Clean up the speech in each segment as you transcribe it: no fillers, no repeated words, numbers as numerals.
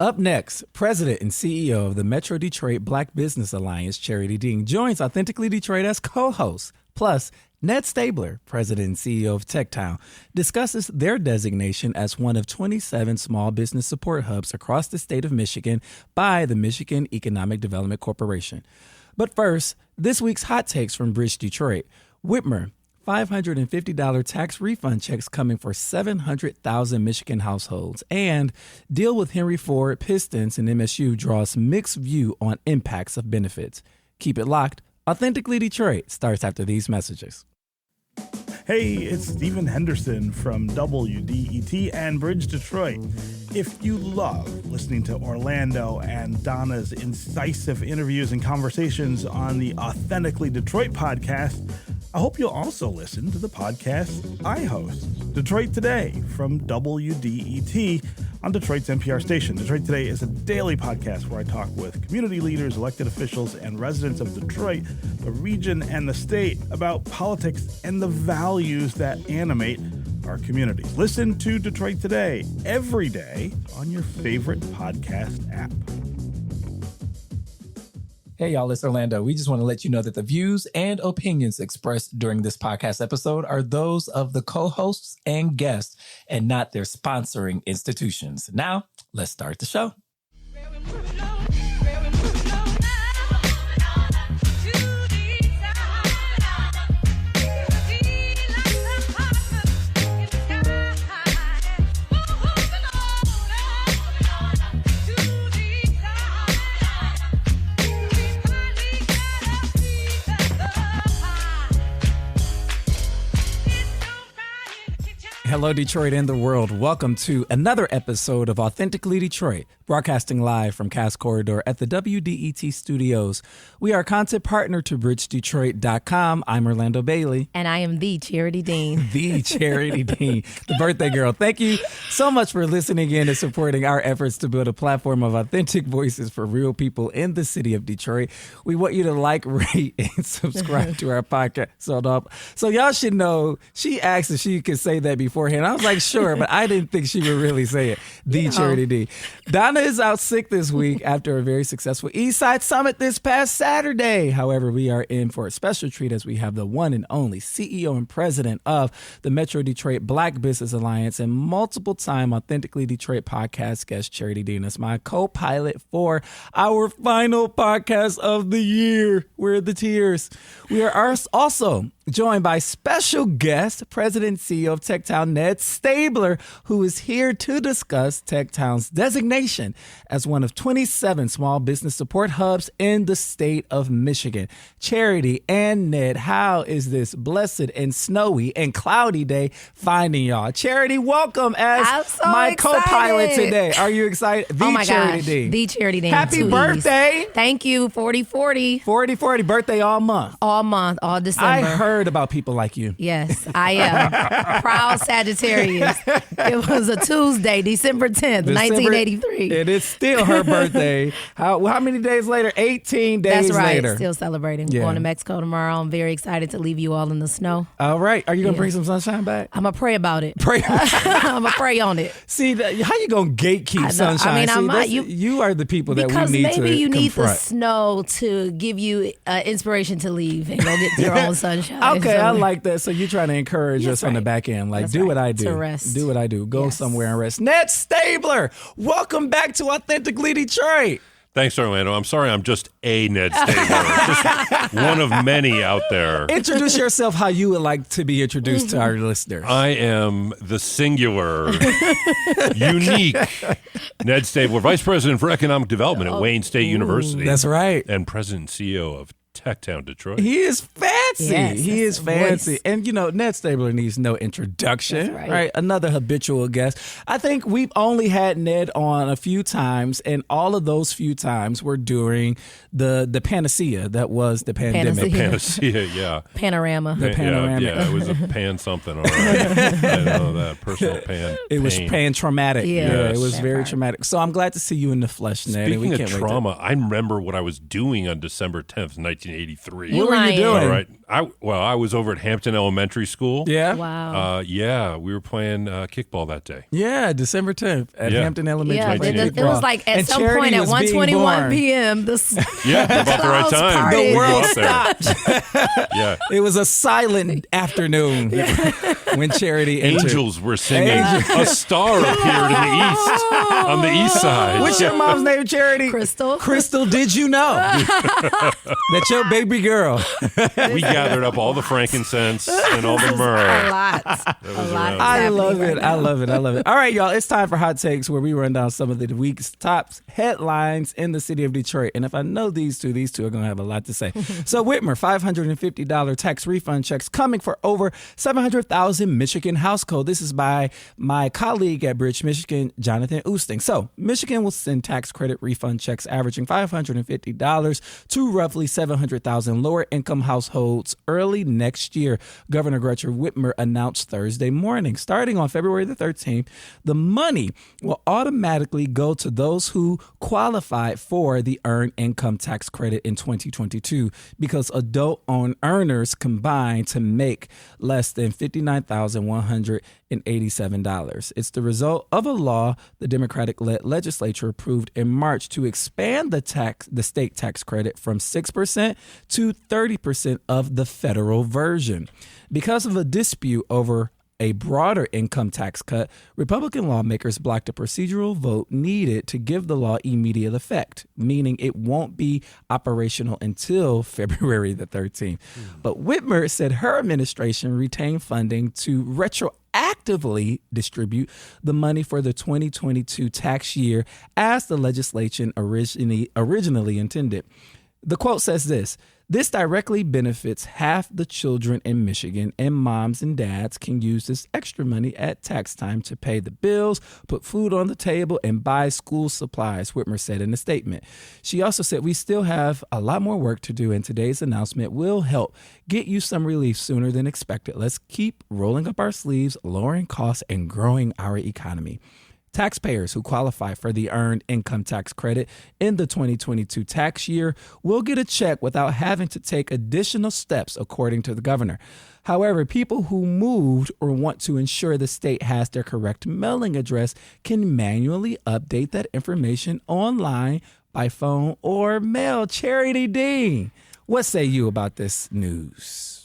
Up next, President and CEO of the Metro Detroit Black Business Alliance, Charity Dean, joins Authentically Detroit as co-host. Plus, Ned Staebler, President and CEO of TechTown, discusses their designation as one of 27 small business support hubs across the state of Michigan by the Michigan Economic Development Corporation. But first, this week's hot takes from Bridge Detroit. Whitmer, $550 tax refund checks coming for 700,000 Michigan households. And deal with Henry Ford, Pistons, and MSU draws mixed view on impacts of benefits. Keep it locked. Authentically Detroit starts after these messages. Hey, it's Stephen Henderson from WDET and Bridge Detroit. If you love listening to Orlando and Donna's incisive interviews and conversations on the Authentically Detroit podcast, I hope you'll also listen to the podcast I host, Detroit Today, from WDET on Detroit's NPR station. Detroit Today is a daily podcast where I talk with community leaders, elected officials, and residents of Detroit, the region, and the state about politics and the values that animate our communities. Listen to Detroit Today every day on your favorite podcast app. Hey, y'all, it's Orlando. We just want to let you know that the views and opinions expressed during this podcast episode are those of the co-hosts and guests and not their sponsoring institutions. Now, let's start the show. Hello, Detroit and the world. Welcome to another episode of Authentically Detroit, broadcasting live from Cass Corridor at the WDET studios. We are a content partner to bridgedetroit.com. I'm Orlando Bailey. And I am the Charity Dean. The Charity Dean, the birthday girl. Thank you so much for listening in and supporting our efforts to build a platform of authentic voices for real people in the city of Detroit. We want you to like, rate, and subscribe to our podcast. So y'all should know, she asked if she could say that beforehand. I was like, sure, but I didn't think she would really say it. The Charity Dean. Donna is out sick this week after a very successful Eastside Summit this past Saturday. However, we are in for a special treat as we have the one and only CEO and president of the Metro Detroit Black Business Alliance and multiple-time Authentically Detroit podcast guest, Charity Dean, as my co-pilot for our final podcast of the year. Where are the tears? We are also joined by special guest, President and CEO of TechTown, Ned Staebler, who is here to discuss TechTown's designation as one of 27 small business support hubs in the state of Michigan. Charity and Ned, how is this blessed and snowy and cloudy day finding y'all? Charity, welcome as my co-pilot today. Are you excited? The Charity Dean. The Charity Dean. Happy birthday. Thank you. 40-40. 40-40, birthday all month. All month, all December. I heard about people like you. Yes, I am. Proud Sagittarius. It was a Tuesday, December 10th, 1983. It is still her birthday. How many days later? 18 days That's right. later. Still celebrating. Yeah. Going to Mexico tomorrow. I'm very excited to leave you all in the snow. All right. Are you going to bring some sunshine back? I'm going to pray about it. Pray. I'm going to pray on it. See, how you going to gatekeep sunshine? I mean, you are the people that we need to Because maybe you need the confront. snow to give you inspiration to leave and go get your own sunshine. Okay, I like that. So you're trying to encourage us on the right. back end. Like, That's do right. what I do. To rest. Do what I do. Go Yes. somewhere and rest. Ned Staebler, welcome back to Authentically Detroit. Thanks, Orlando. I'm sorry I'm just a Ned Staebler. Just one of many out there. Introduce yourself how you would like to be introduced to our listeners. I am the singular, unique Ned Staebler, Vice President for Economic Development at Wayne State University. That's right. And President and CEO of TechTown Detroit. He is fancy. Yes, he is that's the fancy. voice. And, Ned Staebler needs no introduction, That's right. Another habitual guest. I think we've only had Ned on a few times, and all of those few times were during the panacea that was the pandemic. Panacea, yeah. Panorama. The panoramic. Yeah, it was a pan something. All right. I know that. Personal pan. It was pan-traumatic. Yeah. It was That very part. traumatic. So I'm glad to see you in the flesh, Ned. and we Speaking can't of wait trauma, I remember what I was doing on December 10th, 1983. What were you doing? All right. I was over at Hampton Elementary School. Yeah. Wow. We were playing kickball that day. Yeah, December 10th at Hampton Elementary. Yeah, playing it kickball. was like at And some Charity point at was being 1:21 born. p.m. Yeah, about the right Clouds time. party. The We go world up there. stopped. Yeah. It was a silent afternoon when Charity entered. Angels were singing. A star appeared in the east, on the east side. What's your mom's name, Charity? Crystal. Crystal, did you know that your baby girl? We gathered up all the frankincense and all the myrrh. A lot. I love it. I love it. I love it. All right, y'all. It's time for Hot Takes, where we run down some of the week's top headlines in the city of Detroit. And if I know these two are going to have a lot to say. So Whitmer, $550 tax refund checks coming for over 700,000 Michigan households. This is by my colleague at Bridge, Michigan, Jonathan Oosting. So Michigan will send tax credit refund checks averaging $550 to roughly 700,000 lower income households early next year. Governor Gretchen Whitmer announced Thursday morning. Starting on February the 13th, the money will automatically go to those who qualified for the Earned Income Tax Credit in 2022 because adult earners combined to make less than $59,187. It's the result of a law the Democratic-led legislature approved in March to expand the state tax credit from 6% to 30% of the federal version. Because of a dispute over a broader income tax cut, Republican lawmakers blocked a procedural vote needed to give the law immediate effect, meaning it won't be operational until February the 13th. But Whitmer said her administration retained funding to retroactively distribute the money for the 2022 tax year as the legislation originally intended. The quote says this: "This directly benefits half the children in Michigan, and moms and dads can use this extra money at tax time to pay the bills, put food on the table, and buy school supplies," Whitmer said in a statement. She also said, "We still have a lot more work to do, and today's announcement will help get you some relief sooner than expected. Let's keep rolling up our sleeves, lowering costs, and growing our economy." Taxpayers who qualify for the Earned Income Tax Credit in the 2022 tax year will get a check without having to take additional steps, according to the governor. However, people who moved or want to ensure the state has their correct mailing address can manually update that information online by phone or mail. Charity Dean, what say you about this news?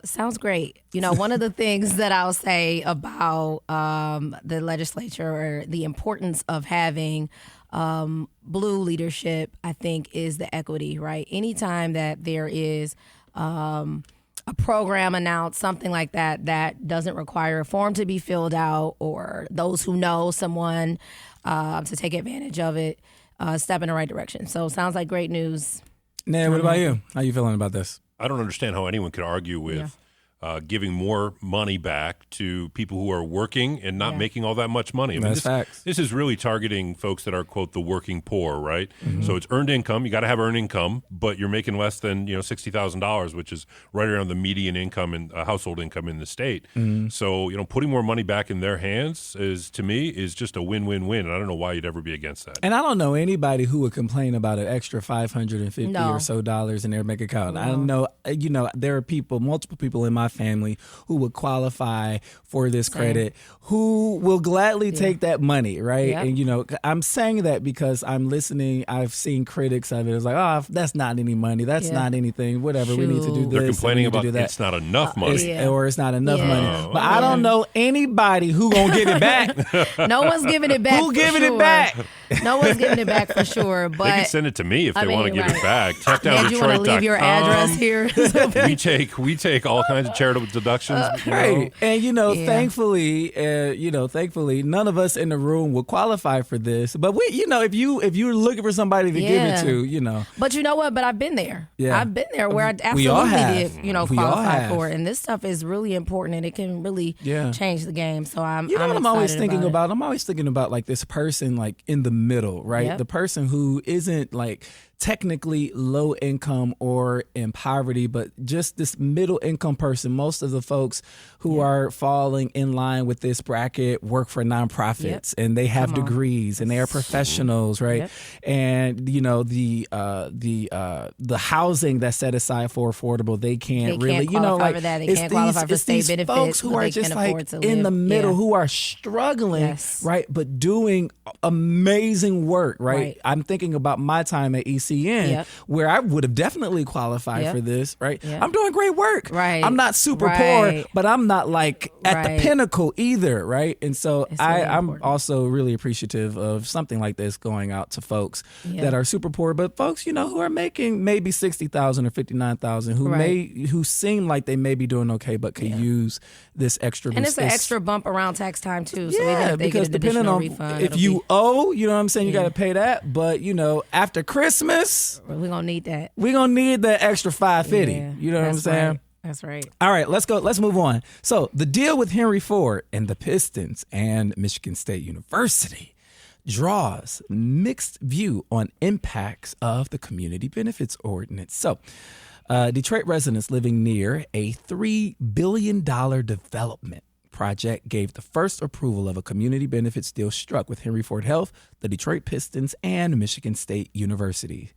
Sounds great. You know, one of the things that I'll say about the legislature, or the importance of having blue leadership, I think, is the equity, right? Anytime that there is a program announced, something like that, that doesn't require a form to be filled out, or those who know someone to take advantage of it, step in the right direction. So sounds like great news. Ned, what about you? How you feeling about this? I don't understand how anyone could argue with giving more money back to people who are working and not making all that much money. I mean, That's facts. This is really targeting folks that are, quote, the working poor, right? Mm-hmm. So it's earned income. You got to have earned income, but you're making less than $60,000, which is right around the median income and household income in the state. Mm-hmm. So putting more money back in their hands to me is just a win-win-win, and I don't know why you'd ever be against that. And I don't know anybody who would complain about an extra $550 or so dollars in their bank account. No. I don't know. There are multiple people in my family who would qualify for this credit, who will gladly take that money, right? Yep. And I'm saying that because I'm listening. I've seen critics of it. It's like, oh, that's not any money. That's not anything. Whatever. We need to do this. They're complaining about it's not enough money, or it's not enough money. But I don't know anybody who gonna get it back. No one's giving it back. Who giving it back? No one's giving it back for sure. But they can send it to me if they want to give it back. TechTown Detroit.com. You want to leave your address here? we take all kinds of charitable deductions. Right. And thankfully, none of us in the room will qualify for this. But if you're looking for somebody to give it to, But you know what? But I've been there. Yeah. I've been there where I absolutely did, qualify for it. And this stuff is really important, and it can really change the game. So I'm always thinking about like this person like in the middle, right? Yep. The person who isn't like technically low income or in poverty, but just this middle income person. Most of the folks who are falling in line with this bracket work for nonprofits and they have degrees and they are professionals, right? And the housing that's set aside for affordable, they can't really, qualify for that. They can't qualify for state benefits. Folks who are just like in the middle, who are struggling, right? But doing amazing work, right? I'm thinking about my time at ECN, where I would have definitely qualified for this, right? I'm doing great work. Right. I'm not super poor, but I'm not like at the pinnacle either, right? And so I'm also really appreciative of something like this going out to folks that are super poor, but folks, who are making maybe $60,000 or $59,000, who seem like they may be doing okay, but could use this extra. And it's an extra bump around tax time too. So even if they because get an depending on refund, if you owe, you know what I'm saying, you got to pay that. But after Christmas, we're gonna need that. We're gonna need that extra $550. You know what I'm saying? Right. That's right. All right, let's go. Let's move on. So the deal with Henry Ford and the Pistons and Michigan State University draws mixed view on impacts of the community benefits ordinance. So Detroit residents living near a $3 billion development project gave the first approval of a community benefits deal struck with Henry Ford Health, the Detroit Pistons, and Michigan State University.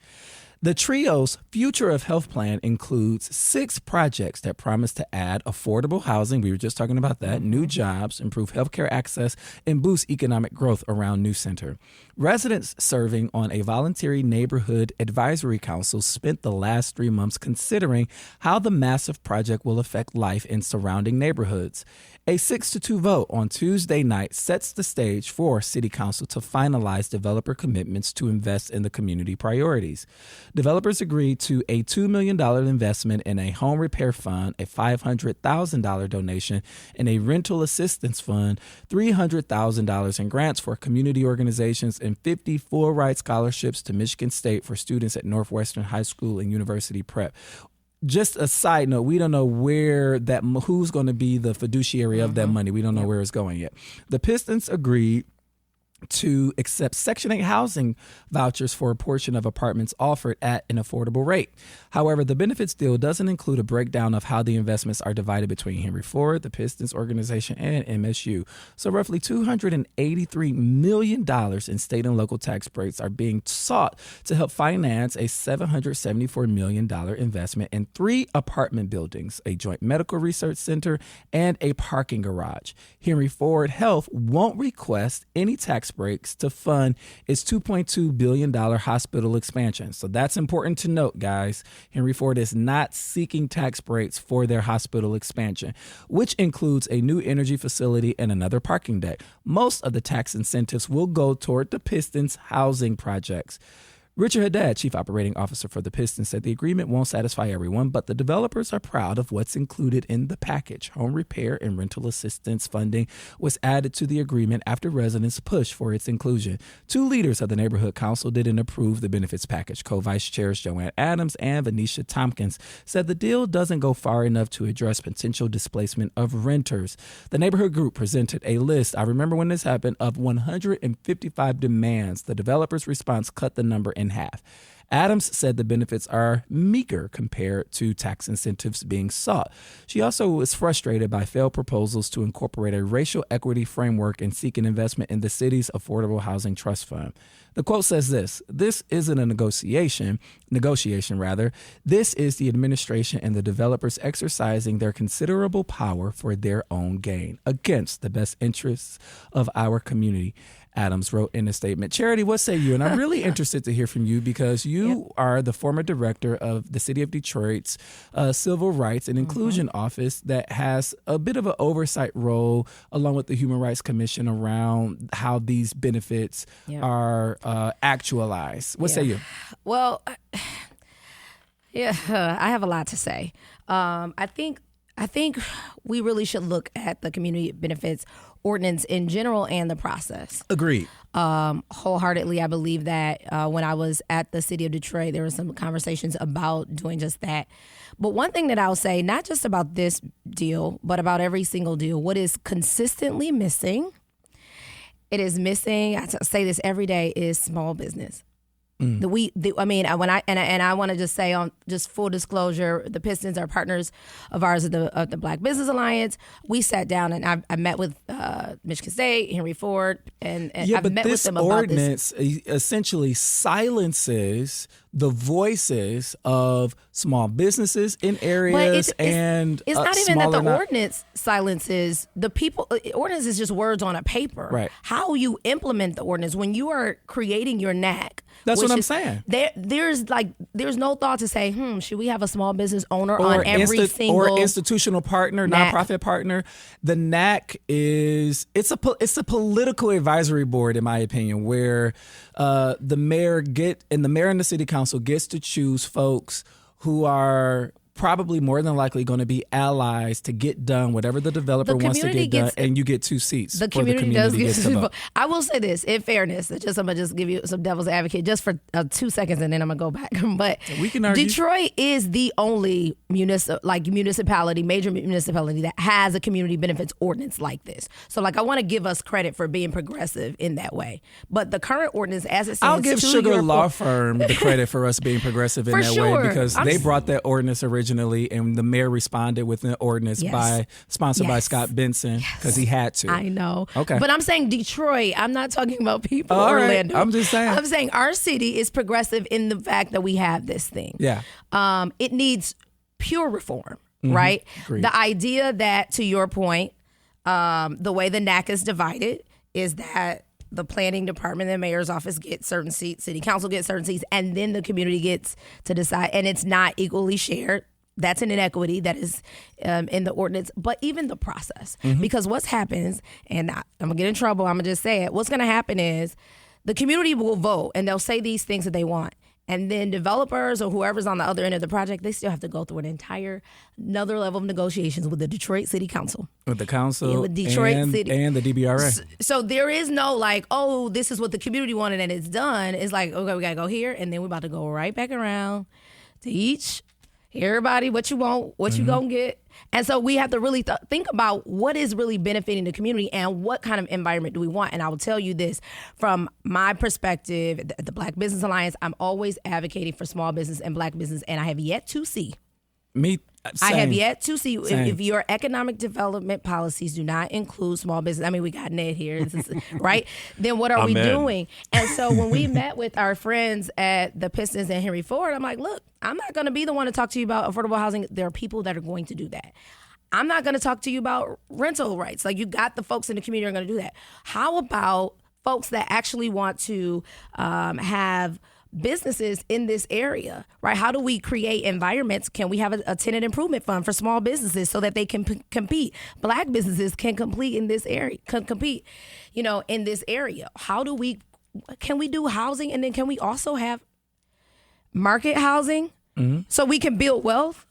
The trio's Future of Health plan includes 6 projects that promise to add affordable housing, we were just talking about that, new jobs, improve healthcare access, and boost economic growth around New Center. Residents serving on a voluntary neighborhood advisory council spent the last 3 months considering how the massive project will affect life in surrounding neighborhoods. A 6-2 vote on Tuesday night sets the stage for City Council to finalize developer commitments to invest in the community priorities. Developers agreed to a $2 million investment in a home repair fund, a $500,000 donation, and a rental assistance fund, $300,000 in grants for community organizations, and 50 full-ride scholarships to Michigan State for students at Northwestern High School and University Prep. Just a side note, we don't know who's going to be the fiduciary of that money. We don't know where it's going yet. The Pistons agreed to accept Section 8 housing vouchers for a portion of apartments offered at an affordable rate. However, the benefits deal doesn't include a breakdown of how the investments are divided between Henry Ford, the Pistons organization, and MSU. So roughly $283 million in state and local tax breaks are being sought to help finance a $774 million investment in 3 apartment buildings, a joint medical research center, and a parking garage. Henry Ford Health won't request any tax breaks to fund its $2.2 billion hospital expansion. So that's important to note, guys. Henry Ford is not seeking tax breaks for their hospital expansion, which includes a new energy facility and another parking deck. Most of the tax incentives will go toward the Pistons' housing projects. Richard Haddad, Chief Operating Officer for the Pistons, said the agreement won't satisfy everyone, but the developers are proud of what's included in the package. Home repair and rental assistance funding was added to the agreement after residents pushed for its inclusion. 2 leaders of the neighborhood council didn't approve the benefits package. Co-vice chairs Joanne Adams and Venetia Tompkins said the deal doesn't go far enough to address potential displacement of renters. The neighborhood group presented a list, I remember when this happened, of 155 demands. The developers' response cut the number in half. Adams said the benefits are meager compared to tax incentives being sought. She also was frustrated by failed proposals to incorporate a racial equity framework and seek an investment in the city's Affordable Housing Trust Fund. The quote says this isn't a negotiation, this is the administration and the developers exercising their considerable power for their own gain against the best interests of our community. Adams wrote in a statement. Charity, what say you? And I'm really interested to hear from you because you are the former director of the City of Detroit's Civil Rights and Inclusion Office that has a bit of an oversight role along with the Human Rights Commission around how these benefits are actualized. What say you? Well, I have a lot to say. I think we really should look at the community benefits ordinance in general and the process. Agreed. Wholeheartedly, I believe that when I was at the City of Detroit, there were some conversations about doing just that. But one thing that I'll say, not just about this deal, but about every single deal, what is consistently missing, it is missing, I say this every day, is small business. I want to just say, on just full disclosure, the Pistons are partners of ours of the Black Business Alliance. We sat down and I met with Michigan State, Henry Ford, and I've met with them about this. This ordinance essentially silences the voices of small businesses in areas it's not even that the ordinance silences the people. Ordinance is just words on a paper. Right. How you implement the ordinance when you are creating your NAC. That's what I'm saying. There's no thought to say, should we have a small business owner on every single or institutional partner, NAC. nonprofit partner. The NAC it's a political advisory board, in my opinion, where the mayor and the city council gets to choose folks who are probably more than likely going to be allies to get done whatever the developer wants to get done, and you get 2 seats. The community does get to vote. I will say this, in fairness, I'm going to just give you some devil's advocate just for 2 seconds, and then I'm going to go back. But we can argue. Detroit is the only major municipality that has a community benefits ordinance like this. So I want to give us credit for being progressive in that way. But the current ordinance, as it stands, I'll give Sugar Law Firm the credit for us being progressive in that way, because they brought that ordinance originally, and the mayor responded with an ordinance sponsored by Scott Benson because he had to. I know. Okay. But I'm saying Detroit. I'm not talking about people All Orlando. Right. I'm just saying. I'm saying our city is progressive in the fact that we have this thing. Yeah. It needs pure reform, right? Agreed. The idea that, to your point, the way the NAC is divided is that the planning department and the mayor's office get certain seats, city council gets certain seats, and then the community gets to decide, and it's not equally shared. That's an inequity that is in the ordinance, but even the process. Because what happens, and I'm going to get in trouble, I'm going to just say it, what's going to happen is the community will vote, and they'll say these things that they want. And then developers or whoever's on the other end of the project, they still have to go through another level of negotiations with the Detroit City Council. With the council with Detroit City. And the DBRA. So there is no this is what the community wanted and it's done. It's okay, we got to go here, and then we're about to go right back around to each. Everybody, what you want, what you gonna get. And so we have to really think about what is really benefiting the community and what kind of environment do we want. And I will tell you this, from my perspective, the Black Business Alliance, I'm always advocating for small business and Black business, and I have yet to see. I have yet to see if your economic development policies do not include small business. I mean, we got Ned here, right? Then what are we doing? And so when we met with our friends at the Pistons and Henry Ford, I'm like, look, I'm not going to be the one to talk to you about affordable housing. There are people that are going to do that. I'm not going to talk to you about rental rights. You got the folks in the community are going to do that. How about folks that actually want to have businesses in this area, right? How do we create environments? Can we have a tenant improvement fund for small businesses so that they can compete? Black businesses can compete in this area. In this area. Can we do housing, and then can we also have market housing so we can build wealth?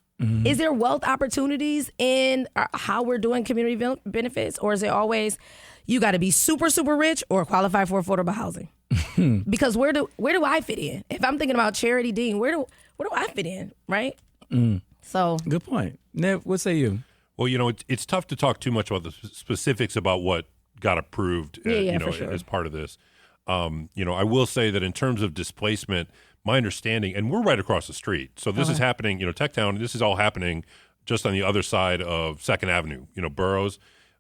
Is there wealth opportunities in how we're doing community benefits, or is it always you got to be super, super rich or qualify for affordable housing? Because where do I fit in? If I'm thinking about Charity Dean, where do I fit in, right? So good point. Ned, what say you? Well, it's tough to talk too much about the specifics about what got approved, as part of this. I will say that in terms of displacement, my understanding, and we're right across the street, so this is happening. TechTown, this is all happening just on the other side of 2nd Avenue. Burroughs.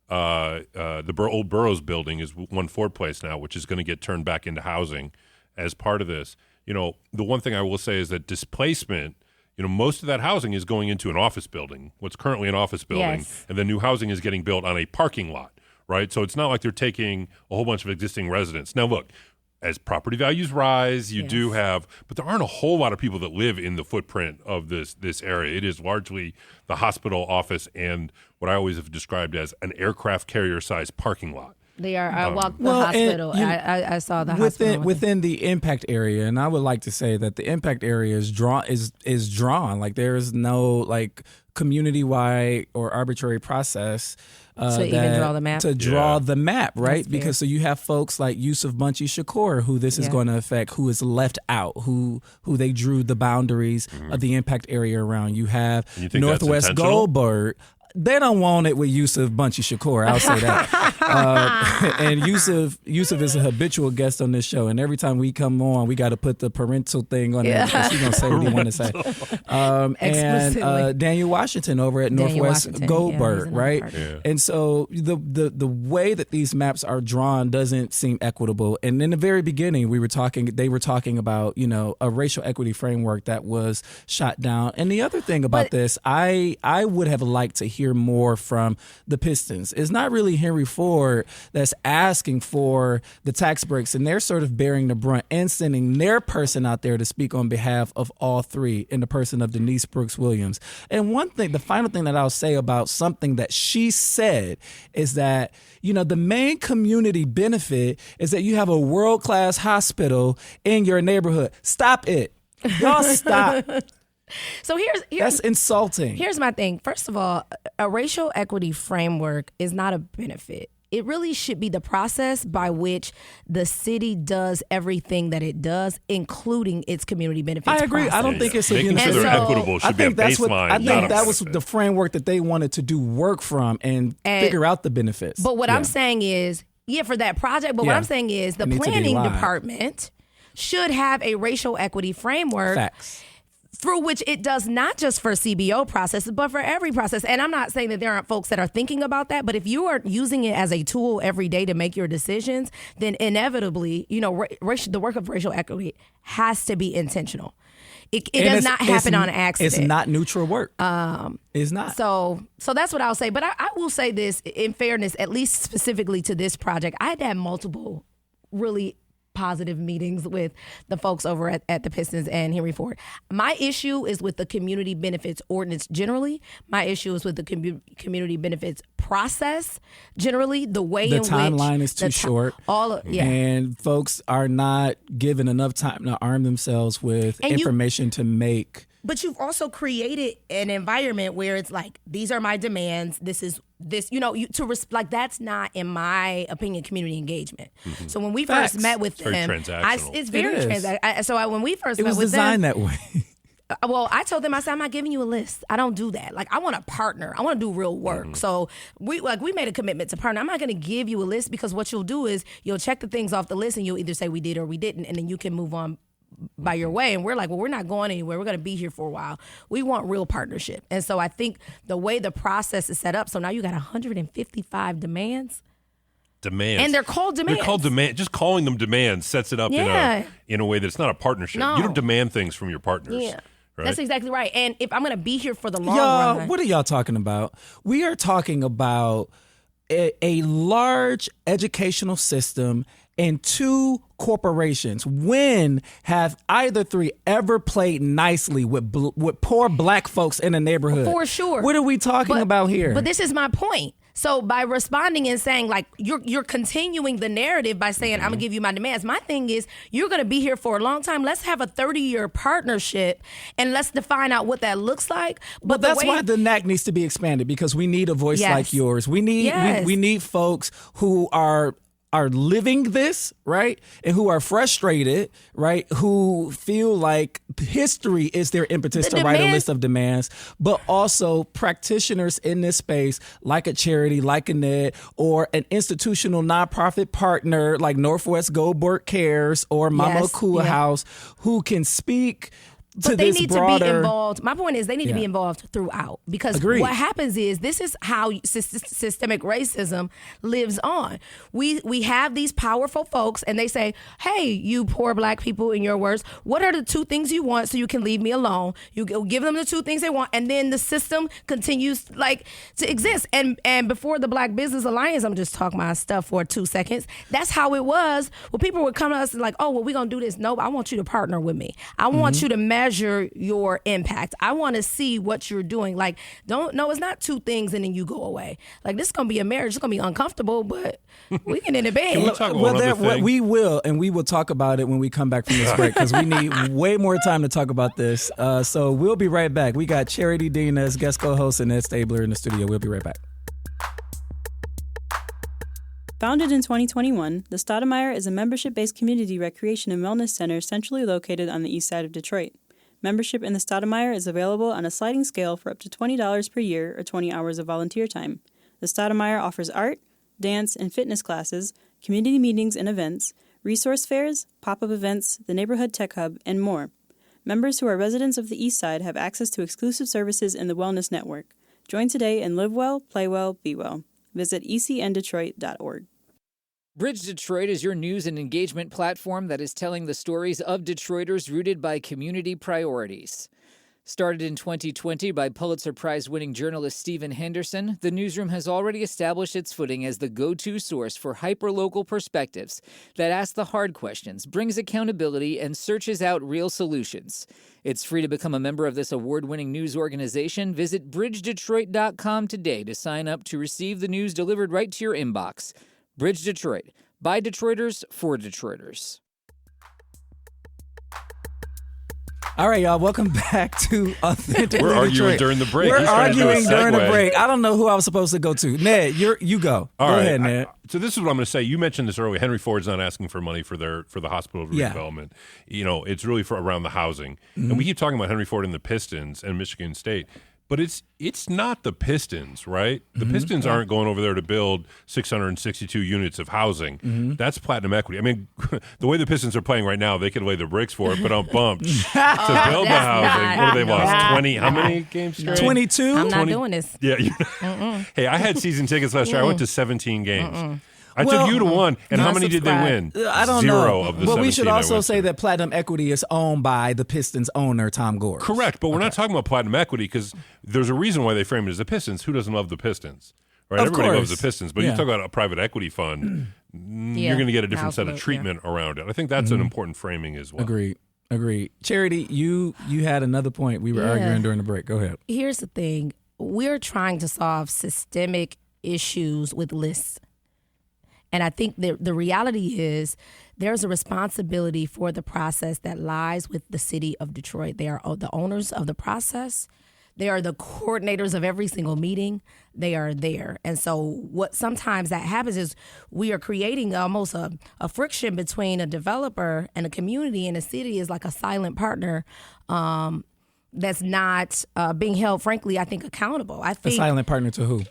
The old Burroughs building is One Ford Place now, which is going to get turned back into housing as part of this. The one thing I will say is that displacement, most of that housing is going into an office building, what's currently an office building, and the new housing is getting built on a parking lot, right? So it's not like they're taking a whole bunch of existing residents. Now, look, as property values rise, you do have, but there aren't a whole lot of people that live in the footprint of this area. It is largely the hospital office and what I always have described as an aircraft carrier-sized parking lot. They are. I walked the hospital. I saw the hospital within the impact area, and I would like to say that the impact area is drawn. Like there is no community-wide or arbitrary process to even draw the map. To draw the map, right? Because so you have folks like Yusuf Bunchy Shakur, who this is going to affect, who is left out, who they drew the boundaries of the impact area around. You have Northwest Goldberg. they don't want it with Yusuf Bunchy Shakur. I'll say that. And Yusuf is a habitual guest on this show, and every time we come on, we got to put the parental thing on there because he's gonna say what he want to say. And Daniel Washington over at Northwest Goldberg, right? Yeah. And so the way that these maps are drawn doesn't seem equitable. And in the very beginning, they were talking about, you know, a racial equity framework that was shot down. And the other thing about this, I would have liked to hear more from the Pistons. It's not really Henry Ford that's asking for the tax breaks, and they're sort of bearing the brunt and sending their person out there to speak on behalf of all three in the person of Denise Brooks Williams. And one thing, the final thing that I'll say about something that she said is that, you know, the main community benefit is that you have a world-class hospital in your neighborhood. Stop it. Y'all stop. So here's that's insulting. Here's my thing. First of all, a racial equity framework is not a benefit. It really should be the process by which the city does everything that it does, including its community benefits. I agree. process. I don't think it's a making sure they're equitable should be a baseline. I think that was the framework that they wanted to do work from and figure out the benefits. But what I'm saying is, for that project. But what I'm saying is the planning department should have a racial equity framework. Facts. Through which it does not just for CBO processes, but for every process. And I'm not saying that there aren't folks that are thinking about that, but if you are using it as a tool every day to make your decisions, then inevitably, you know, the work of racial equity has to be intentional. It does not happen on accident. It's not neutral work. It's not. So that's what I'll say. But I will say this, in fairness, at least specifically to this project, I had to have multiple really positive meetings with the folks over at the Pistons and Henry Ford. My issue is with the community benefits ordinance generally. My issue is with the community benefits process generally. The way in which the timeline is too short. And folks are not given enough time to arm themselves with information to make. But you've also created an environment where it's like, these are my demands. Like that's not, in my opinion, community engagement. Mm-hmm. So when we first met with them, it's very transactional. So when we first met with them, it was designed that way. Well, I told them, I said, I'm not giving you a list. I don't do that. Like, I want to partner. I want to do real work. Mm-hmm. So we made a commitment to partner. I'm not going to give you a list, because what you'll do is you'll check the things off the list and you'll either say we did or we didn't, and then you can move on by your way. And we're like, well, we're not going anywhere. We're going to be here for a while. We want real partnership. And so I think the way the process is set up, so now you got 155 demands. And they're called demands. They're called demands. Just calling them demands sets it up in a way that's not a partnership. No. You don't demand things from your partners. Yeah. Right? That's exactly right. And if I'm going to be here for the long run. What are y'all talking about? We are talking about a large educational system and two corporations. When have either three ever played nicely with poor black folks in a neighborhood? For sure. What are we talking about here? But this is my point. So by responding and saying, like, you're continuing the narrative by saying, I'm going to give you my demands. My thing is, you're going to be here for a long time. Let's have a 30-year partnership, and let's define out what that looks like. But that's why the NAC needs to be expanded, because we need a voice like yours. We need we need folks who are living this, right? And who are frustrated, right? Who feel like history is their impetus to write a list of demands, but also practitioners in this space, like a charity, like a Ned, or an institutional nonprofit partner like Northwest Goldberg Cares or Mama Akua House, who can speak But they need to be involved. My point is they need to be involved throughout, because what happens is this is how systemic racism lives on. We have these powerful folks, and they say, hey, you poor black people, in your words, what are the two things you want so you can leave me alone? You give them the two things they want, and then the system continues to exist. And before the Black Business Alliance, I'm just talking my stuff for 2 seconds, that's how it was. Well, people would come to us and like, oh, well, we're going to do this. No, I want you to partner with me. I want you to measure your impact. I want to see what you're doing. Like, it's not two things and then you go away. Like, this is going to be a marriage. It's going to be uncomfortable, but we can end it big. We will, and we will talk about it when we come back from this break, because we need way more time to talk about this. So we'll be right back. We got Charity Dean as guest co-host and Ned Staebler in the studio. We'll be right back. Founded in 2021, the Stoudemire is a membership-based community recreation and wellness center centrally located on the east side of Detroit. Membership in the Stoudemire is available on a sliding scale for up to $20 per year or 20 hours of volunteer time. The Stoudemire offers art, dance, and fitness classes, community meetings and events, resource fairs, pop-up events, the Neighborhood Tech Hub, and more. Members who are residents of the East Side have access to exclusive services in the Wellness Network. Join today and live well, play well, be well. Visit ecndetroit.org. Bridge Detroit is your news and engagement platform that is telling the stories of Detroiters rooted by community priorities. Started in 2020 by Pulitzer Prize-winning journalist Stephen Henderson, the newsroom has already established its footing as the go-to source for hyper-local perspectives that ask the hard questions, brings accountability, and searches out real solutions. It's free to become a member of this award-winning news organization. Visit bridgedetroit.com today to sign up to receive the news delivered right to your inbox. Bridge Detroit, by Detroiters, for Detroiters. All right, y'all. Welcome back to Authentically We're arguing Detroit. during the break. We're He's trying to do a arguing during the segue. break. I don't know who I was supposed to go to. Ned, you go. All go right. ahead, Ned. So this is what I'm going to say. You mentioned this earlier. Henry Ford's not asking for money for the hospital Yeah. redevelopment. It's really for around the housing. And we keep talking about Henry Ford and the Pistons and Michigan State. But it's not the Pistons, right? The Pistons aren't going over there to build 662 units of housing. That's platinum equity. I mean, the way the Pistons are playing right now, they could lay the bricks for it, but I'm bumped to build the housing. What have they lost? 20? How many games straight? 22? I'm not doing this. Yeah. Hey, I had season tickets last year. I went to 17 games. I took you to one, and how Not many did they win? I don't Zero know. of the But 17 we should I also went say to. that Platinum Equity is owned by the Pistons owner, Tom Gore. Correct, but we're not talking about platinum equity because there's a reason why they frame it as the Pistons. Who doesn't love the Pistons? Right? Of Everybody loves course. the Pistons, but Yeah. you talk about a private equity fund, you're going to get a different set of treatment around it. I think that's an important framing as well. Agreed. Charity, you had another point we were arguing during the break. Go ahead. Here's the thing. We're trying to solve systemic issues with lists. And I think the reality is there's a responsibility for the process that lies with the city of Detroit. They are the owners of the process. They are the coordinators of every single meeting. They are there. And so what sometimes that happens is we are creating almost a friction between a developer and a community, and a city is like a silent partner that's not being held, frankly, I think, accountable. I A think silent partner to who?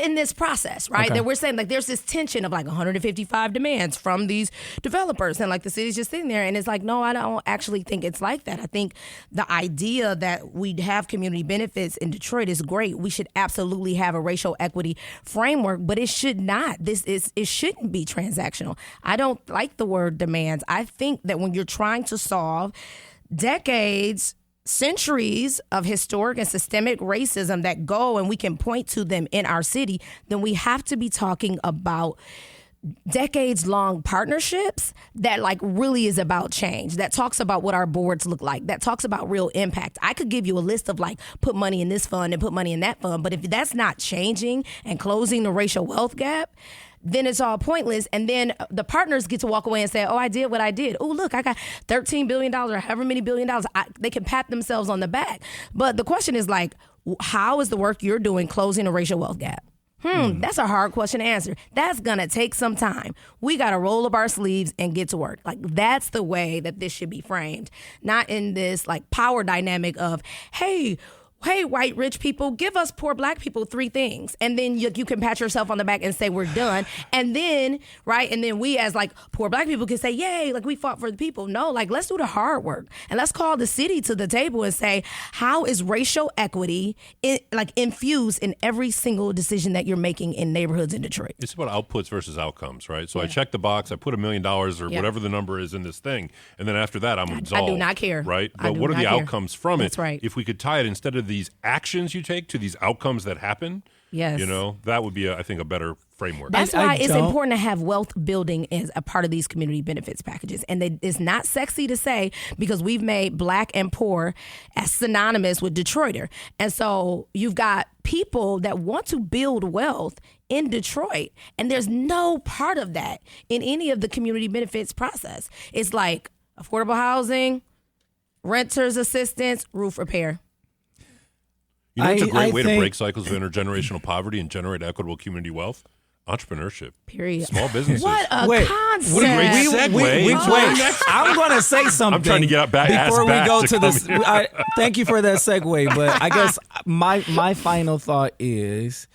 in this process, right? Okay. That we're saying like there's this tension of like 155 demands from these developers, and like the city's just sitting there, and it's like, no, I don't actually think it's like that. I think the idea that we'd have community benefits in Detroit is great. We should absolutely have a racial equity framework, but it should not. It shouldn't be transactional. I don't like the word demands. I think that when you're trying to solve centuries of historic and systemic racism that go, and we can point to them in our city, then we have to be talking about decades-long partnerships that like really is about change, that talks about what our boards look like, that talks about real impact. I could give you a list of like put money in this fund and put money in that fund, but if that's not changing and closing the racial wealth gap, then it's all pointless. And then the partners get to walk away and say, oh, I did what I did. Oh, look, I got $13 billion or however many $1 billion. They can pat themselves on the back. But the question is like, how is the work you're doing closing the racial wealth gap? That's a hard question to answer. That's going to take some time. We got to roll up our sleeves and get to work. Like, that's the way that this should be framed. Not in this like power dynamic of, hey, white rich people, give us poor black people 3 things. And then you can pat yourself on the back and say, we're done. And then, right, and then we as like poor black people can say, yay, like we fought for the people. No, like let's do the hard work. And let's call the city to the table and say, how is racial equity infused in every single decision that you're making in neighborhoods in Detroit? It's about outputs versus outcomes, right? So I check the box, I put $1 million or whatever the number is in this thing, and then after that, I'm absolved. I do not care. Right? I But do what are not the care. outcomes from it? That's right. If we could tie it instead of these actions you take to these outcomes that happen, Yes. that would be, I think, a better framework. That's I why it's don't- important to have wealth building as a part of these community benefits packages. And it's not sexy to say because we've made black and poor as synonymous with Detroiter. And so you've got people that want to build wealth in Detroit, and there's no part of that in any of the community benefits process. It's like affordable housing, renters assistance, roof repair. It's a I great way to think- break cycles of intergenerational poverty and generate equitable community wealth. Entrepreneurship. Period. Small businesses. What a Wait, concept. What a great segue. Wait. I'm going to say something. I'm trying to get back before we back go to to this. come Thank you for that segue. But I guess my final thought is,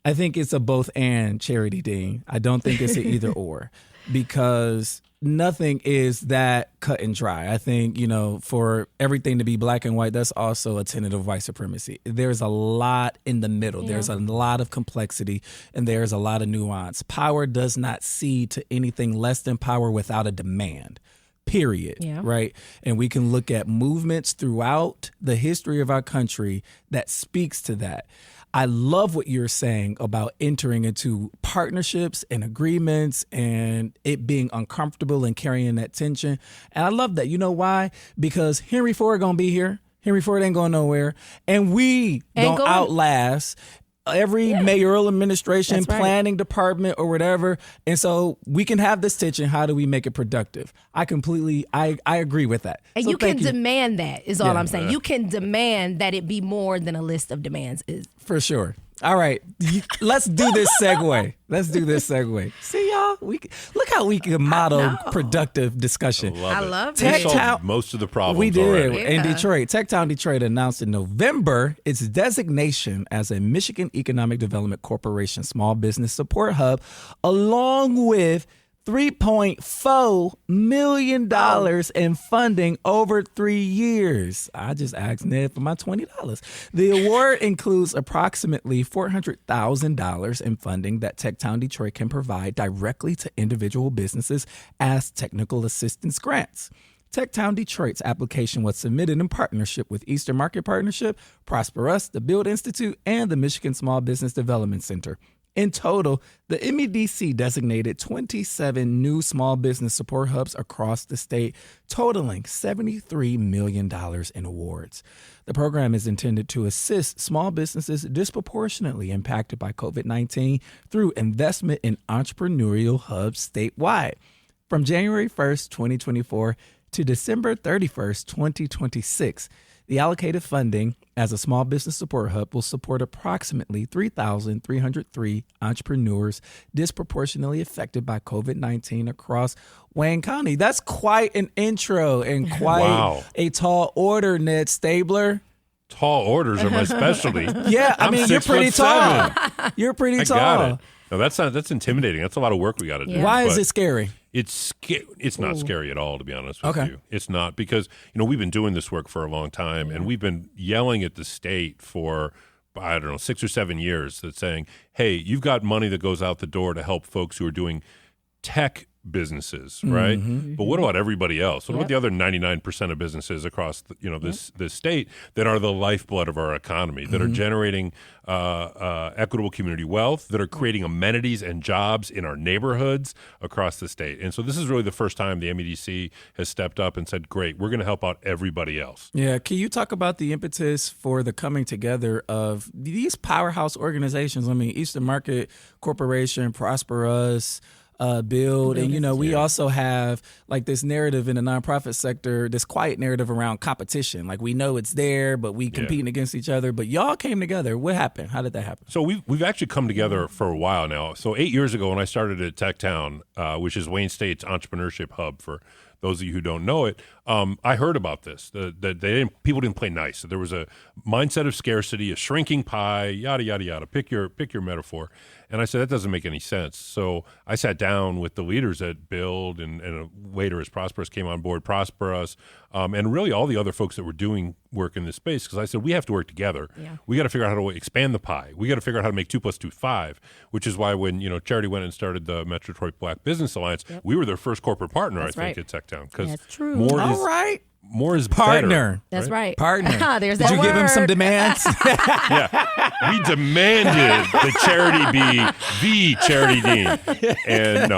I think it's a both and, Charity Dean. I don't think it's an either or, because nothing is that cut and dry. I think, for everything to be black and white, that's also a tenet of white supremacy. There's a lot in the middle. Yeah. There's a lot of complexity, and there's a lot of nuance. Power does not cede to anything less than power without a demand. Period. Yeah. Right. And we can look at movements throughout the history of our country that speaks to that. I love what you're saying about entering into partnerships and agreements and it being uncomfortable and carrying that tension. And I love that. You know why? Because Henry Ford gonna be here. Henry Ford ain't going nowhere. And we gonna outlast every mayoral administration, planning department, or whatever. And so we can have this tension. How do we make it productive? I agree with that. And so you can demand that, is all I'm saying. You can demand that it be more than a list of demands is. For sure. All right, let's do this segue. See, y'all, look how we can model productive discussion. I love it. TechTown, most of the problems we did already. In Detroit. TechTown Detroit announced in November its designation as a Michigan Economic Development Corporation small business support hub, along with $3.4 million in funding over 3 years. I just asked Ned for my $20. The award includes approximately $400,000 in funding that TechTown Detroit can provide directly to individual businesses as technical assistance grants. TechTown Detroit's application was submitted in partnership with Eastern Market Partnership, Prosper Us, the Build Institute, and the Michigan Small Business Development Center. In total, the MEDC designated 27 new small business support hubs across the state, totaling $73 million in awards. The program is intended to assist small businesses disproportionately impacted by COVID-19 through investment in entrepreneurial hubs statewide. From January 1st, 2024 to December 31st, 2026, the allocated funding as a small business support hub will support approximately 3,303 entrepreneurs disproportionately affected by COVID-19 across Wayne County. That's quite an intro and quite a tall order, Ned Staebler. Tall orders are my specialty. Yeah, I mean, you're pretty tall. You're pretty tall. I got it. No, that's intimidating. That's a lot of work we got to do. Why is it scary? It's not scary at all, to be honest with you. It's not, because we've been doing this work for a long time, and we've been yelling at the state for, 6 or 7 years, that's saying, hey, you've got money that goes out the door to help folks who are doing tech businesses, right? Mm-hmm. But what about everybody else? What about the other 99% of businesses across this state that are the lifeblood of our economy, that are generating equitable community wealth, that are creating amenities and jobs in our neighborhoods across the state? And so this is really the first time the MEDC has stepped up and said, great, we're going to help out everybody else. Yeah. Can you talk about the impetus for the coming together of these powerhouse organizations? I mean, Eastern Market Corporation, Prosper Us, Build, and we also have like this narrative in the nonprofit sector, this quiet narrative around competition. Like, we know it's there, but we competing against each other. But y'all came together. What happened? How did that happen? So we've actually come together for a while now. So 8 years ago, when I started at TechTown, which is Wayne State's entrepreneurship hub for those of you who don't know it, I heard about this. People didn't play nice. There was a mindset of scarcity, a shrinking pie, yada yada yada. Pick your metaphor. And I said, that doesn't make any sense. So I sat down with the leaders at Build, and later as Prosper Us came on board, Prosper Us, and really all the other folks that were doing work in this space. Because I said, we have to work together. Yeah. We got to figure out how to expand the pie. We got to figure out how to make 2 + 2 5, which is why when Charity went and started the Metro Detroit Black Business Alliance, we were their first corporate partner, I think, at TechTown. That's true. More is partner. Better, That's right. Partner. There's Did that you word. give him some demands? We demanded that Charity be the Charity Dean. And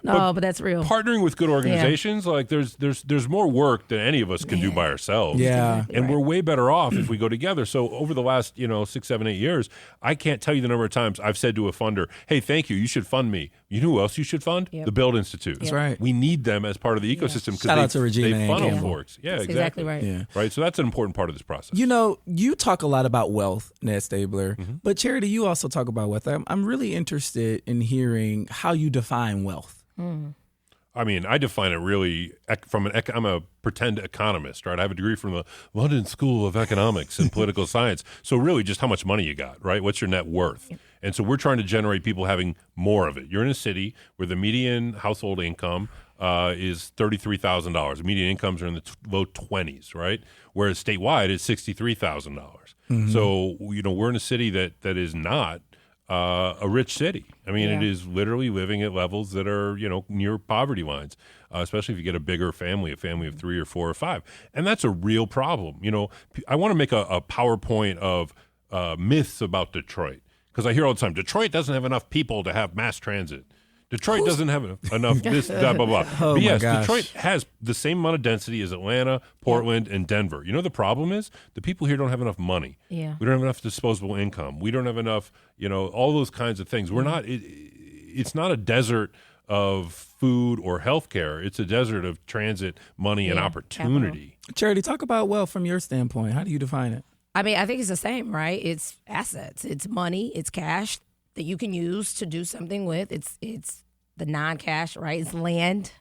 but that's real. Partnering with good organizations, like there's more work than any of us can do by ourselves. Yeah. And we're way better off if we go together. So over the last, 6, 7, 8 years, I can't tell you the number of times I've said to a funder, hey, thank you, you should fund me. You know who else you should fund? Yep. The Build Institute. That's right. We need them as part of the ecosystem because Shout out to Regina they and funnel Campbell. folks. Yeah, That's exactly. right. Yeah. Right. So that's an important part of this process. You know, you talk a lot about wealth, Ned Staebler, Mm-hmm. but Charity, you also talk about wealth. I'm really interested in hearing how you define wealth. I mean, I define it really I'm a pretend economist, right? I have a degree from the London School of Economics and Political Science. So really just how much money you got, right? What's your net worth? And so we're trying to generate people having more of it. You're in a city where the median household income is $33,000. Median incomes are in the low 20s, right? Whereas statewide it's $63,000. So, you know, we're in a city that is not a rich city. I mean, it is literally living at levels that are, you know, near poverty lines, especially if you get a bigger family, a family of 3 or 4 or 5. And that's a real problem. You know, I want to make a PowerPoint of myths about Detroit because I hear all the time, Detroit doesn't have enough people to have mass transit. Detroit doesn't have enough this, blah, blah, blah. Oh, but my yes, gosh. Detroit has the same amount of density as Atlanta, Portland, and Denver. You know the problem is? The people here don't have enough money. Yeah. We don't have enough disposable income. We don't have enough, you know, all those kinds of things. We're not, it's not a desert of food or healthcare. It's a desert of transit, money, and opportunity. Charity, talk about wealth from your standpoint. How do you define it? I mean, I think it's the same, right? It's assets, it's money, it's cash that you can use to do something with. It's the non-cash, right? It's land.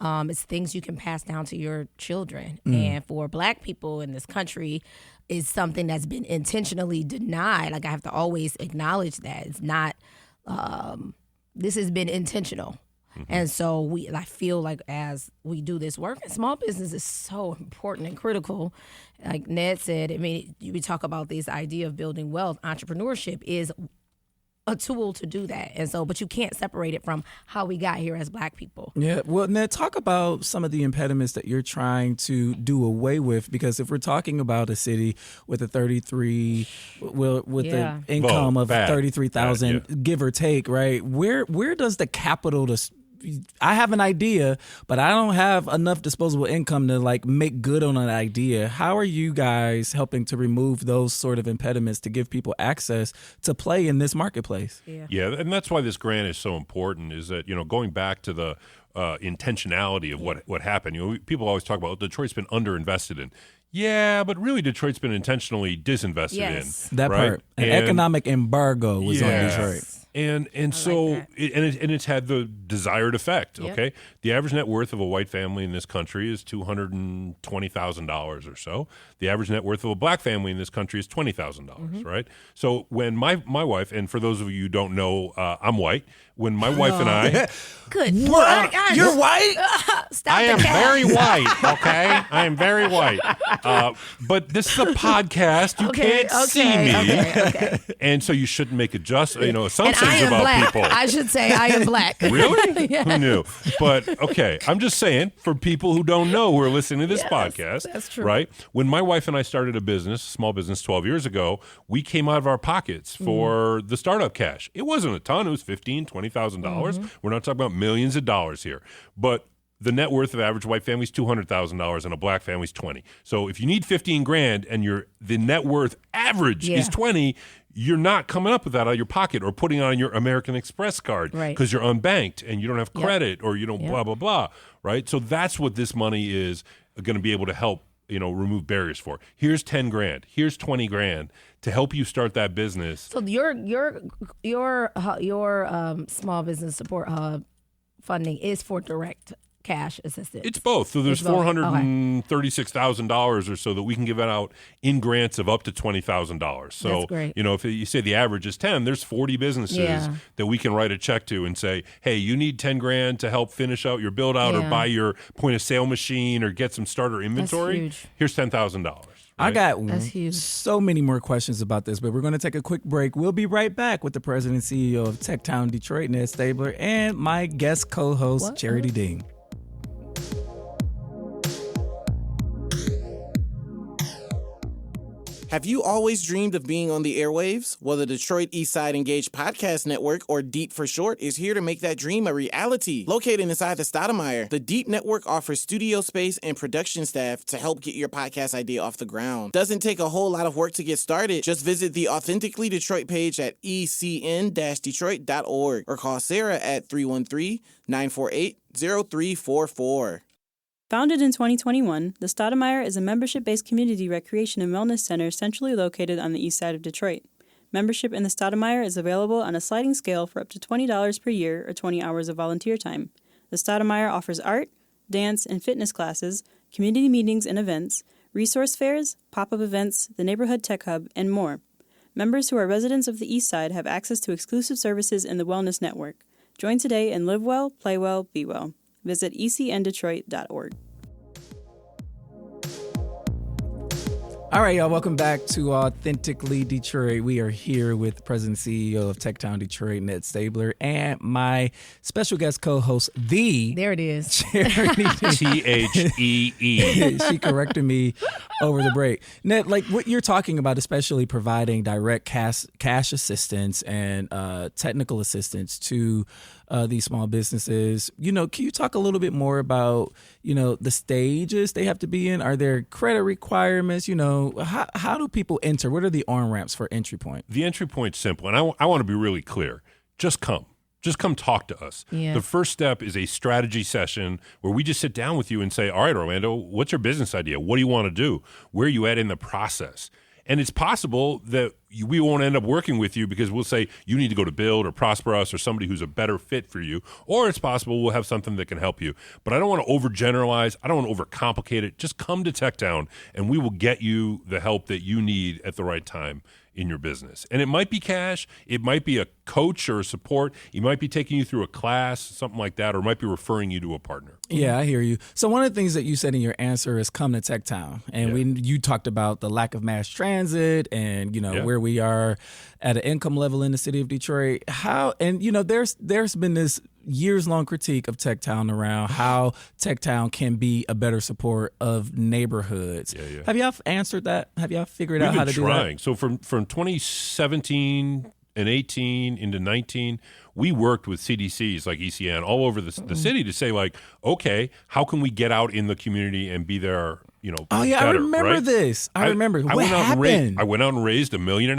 It's things you can pass down to your children. And for Black people in this country, it's something that's been intentionally denied. Like I have to always acknowledge that it's not. This has been intentional. And so I feel like as we do this work, and small business is so important and critical. Like Ned said, I mean, we talk about this idea of building wealth. Entrepreneurship is a tool to do that. And so, but you can't separate it from how we got here as Black people. Yeah. Well, Ned, talk about some of the impediments that you're trying to do away with, because if we're talking about a city with a 33, with the income of 33,000, give or take, right? Where does the capital I have an idea, but I don't have enough disposable income to like make good on an idea. How are you guys helping to remove those sort of impediments to give people access to play in this marketplace? Yeah, and that's why this grant is so important, is that, you know, going back to the intentionality of what happened. You know, people always talk about Detroit's been underinvested in. Yeah, but really Detroit's been intentionally disinvested in. That right? part. An economic embargo was on Detroit. And so it's had the desired effect. Okay, the average net worth of a white family in this country is $220,000 or so. The average net worth of a Black family in this country is $20,000. Right. So when my wife, and for those of you who don't know, I'm white. When my wife and I, Good. You're white? Stop I the am cat. very white. Okay, I am very white. But this is a podcast. You can't see me. Okay. And so you shouldn't make assumptions And I am about Black. people. I should say I am Black. Really? Who knew? But okay, I'm just saying, for people who don't know who are listening to this podcast, that's true. right? When my wife and I started a small business 12 years ago, we came out of our pockets for the startup cash. It wasn't a ton. It was $15,000, $20,000. We're not talking about millions of dollars here. But the net worth of average white family is $200,000 and a Black family is $20,000. So if you need $15,000 and the net worth average is $20,000, you're not coming up with that out of your pocket or putting it on your American Express card because you're unbanked and you don't have credit or you don't blah, blah, blah, right? So that's what this money is going to be able to help, remove barriers for. Here's $10,000. Here's $20,000 to help you start that business. So your small business support hub funding is for direct cash assistance. It's both. So there's $436,000 or so that we can give out in grants of up to $20,000. So, That's great. If you say the average is 10, there's 40 businesses that we can write a check to and say, hey, you need $10,000 to help finish out your build out or buy your point of sale machine or get some starter inventory. That's huge. Here's $10,000. I got That's huge. so many more questions about this, but we're going to take a quick break. We'll be right back with the president and CEO of TechTown Detroit, Ned Staebler, and my guest co-host, Charity Dean. Have you always dreamed of being on the airwaves? Well, the Detroit Eastside Engaged Podcast Network, or DEEP for short, is here to make that dream a reality. Located inside the Stoudemire, the DEEP Network offers studio space and production staff to help get your podcast idea off the ground. Doesn't take a whole lot of work to get started. Just visit the Authentically Detroit page at ecn-detroit.org or call Sarah at 313-948-0344. Founded in 2021, the Stoudemire is a membership-based community recreation and wellness center centrally located on the east side of Detroit. Membership in the Stoudemire is available on a sliding scale for up to $20 per year or 20 hours of volunteer time. The Stoudemire offers art, dance, and fitness classes, community meetings and events, resource fairs, pop-up events, the Neighborhood Tech Hub, and more. Members who are residents of the east side have access to exclusive services in the Wellness Network. Join today and live well, play well, be well. Visit ecndetroit.org. All right, y'all. Welcome back to Authentically Detroit. We are here with President and CEO of TechTown Detroit, Ned Staebler, and my special guest co-host, There it is. Charity. Thee. She corrected me over the break. Ned, like what you're talking about, especially providing direct cash assistance and technical assistance to these small businesses. Can you talk a little bit more about, the stages they have to be in? Are there credit requirements? How do people enter? What are the on-ramps for entry point? The entry point's simple, and I want to be really clear. Just come. Just come talk to us. Yeah. The first step is a strategy session where we just sit down with you and say, all right, Orlando, what's your business idea? What do you want to do? Where are you at in the process? And it's possible that we won't end up working with you because we'll say you need to go to Build or Prosper Us or somebody who's a better fit for you. Or it's possible we'll have something that can help you. But I don't want to overgeneralize. I don't want to overcomplicate it. Just come to TechTown and we will get you the help that you need at the right time in your business. And it might be cash. It might be a coach or a support. He might be taking you through a class, something like that, or might be referring you to a partner. Yeah, I hear you. So one of the things that you said in your answer is come to TechTown. And you talked about the lack of mass transit and, where we are at an income level in the city of Detroit. There's been this years-long critique of TechTown around how TechTown can be a better support of neighborhoods. Yeah. Have y'all answered that? Have y'all figured out how to do that? We've been trying. So from 2017 and 18 into 19, we worked with CDCs like ECN all over the city to say, like, okay, how can we get out in the community and be there, Oh, yeah, better, I remember right? this. I remember. What happened? I went out and raised $1.5 million.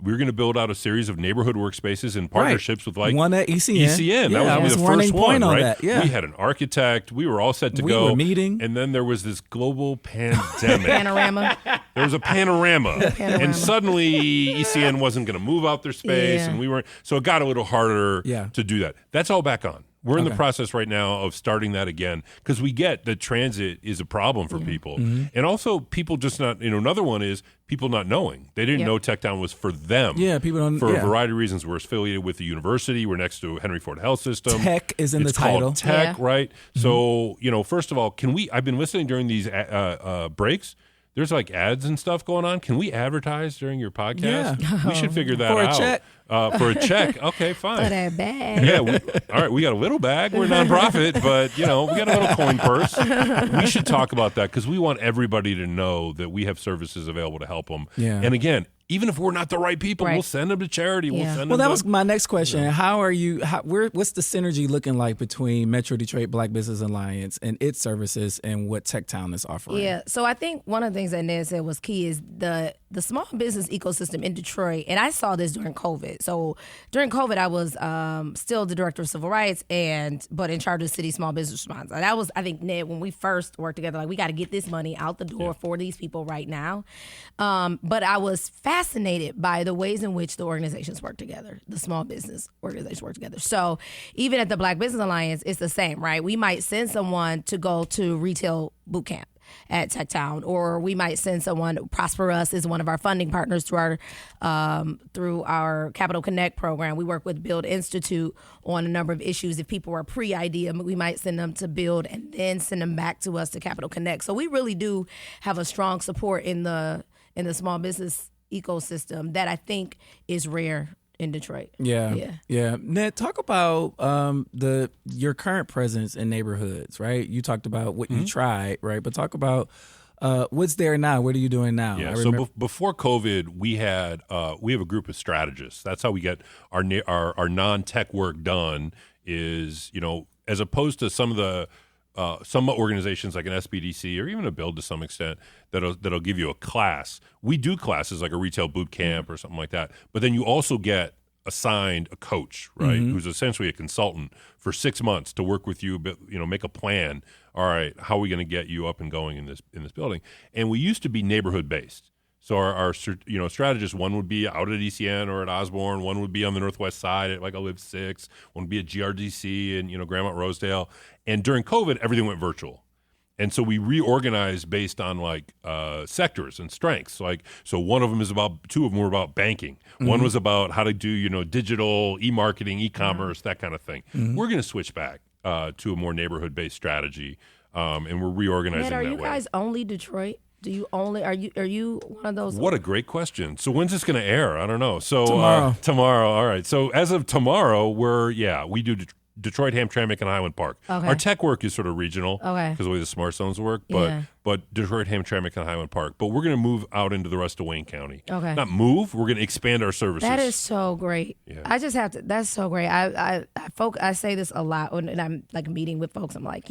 We were going to build out a series of neighborhood workspaces in partnerships with one at ECN. Yeah, that was the first one, right? We had an architect. We were all set to go. We were meeting. And then there was this global pandemic. Panorama. There was a panorama. And suddenly ECN wasn't going to move out their space. Yeah. And we weren't. So it got a little harder to do that. That's all back on. We're in the process right now of starting that again because we get that transit is a problem for people. And also people just not, another one is people not knowing. They didn't know TechTown was for them. Yeah, people don't. For a variety of reasons. We're affiliated with the university. We're next to Henry Ford Health System. Tech is in the title. It's called Tech, right? So, first of all, I've been listening during these breaks. There's like ads and stuff going on. Can we advertise during your podcast? Yeah. We should figure that For a out. check. For a check. Okay, fine. For that bag. Yeah. All right. We got a little bag. We're a nonprofit, but, we got a little coin purse. We should talk about that because we want everybody to know that we have services available to help them. Yeah. And again, even if we're not the right people, we'll send them to charity. Yeah. Well, that was my next question. How are you? What's the synergy looking like between Metro Detroit Black Business Alliance and its services and what TechTown is offering? Yeah. So I think one of the things that Ned said was key is the small business ecosystem in Detroit, and I saw this during COVID. So during COVID, I was still the director of civil rights, but in charge of city small business response. And that was, I think, Ned, when we first worked together, like we got to get this money out the door for these people right now. But I was fascinated by the ways in which the organizations work together, the small business organizations work together. So even at the Black Business Alliance, it's the same, right? We might send someone to go to retail boot camp at TechTown, or we might send someone. Prosper Us is one of our funding partners through our Capital Connect program. We work with Build Institute on a number of issues. If people are pre-idea, we might send them to Build and then send them back to us to Capital Connect. So we really do have a strong support in the small business ecosystem that I think is rare in Detroit. Yeah. Ned, talk about your current presence in neighborhoods, right? You talked about what you tried, right? But talk about What's there now? What are you doing now? Yeah. So before COVID, we have a group of strategists. That's how we get our non-tech work done. Is as opposed to some of the some organizations like an SBDC or even a Build to some extent that'll give you a class. We do classes like a retail boot camp or something like that. But then you also get assigned a coach, right, who's essentially a consultant for 6 months to work with you, make a plan. All right, how are we going to get you up and going in this building? And we used to be neighborhood based. So our strategists, one would be out at ECN or at Osborne, one would be on the northwest side at like a Live 6, one would be at GRDC and Grandmont Rosedale. And during COVID, everything went virtual. And so we reorganized based on like sectors and strengths. So one of them two of them were about banking. One was about how to do, digital, e-marketing, e-commerce, that kind of thing. We're going to switch back to a more neighborhood-based strategy, and we're reorganizing Ned, that way. are you guys only Detroit? Do you only are you one of those? What a great question. So when's this going to air? I don't know. So tomorrow. Tomorrow. All right. So as of tomorrow, we do Detroit, Hamtramck, and Highland Park. Okay. Our tech work is sort of regional Okay. because of the way the smart zones work, but Detroit, Hamtramck, and Highland Park. But we're going to move out into the rest of Wayne County. Okay. Not move. We're going to expand our services. That is so great. Yeah. I just have to. That's so great. I say this a lot when I'm like meeting with folks. I'm like,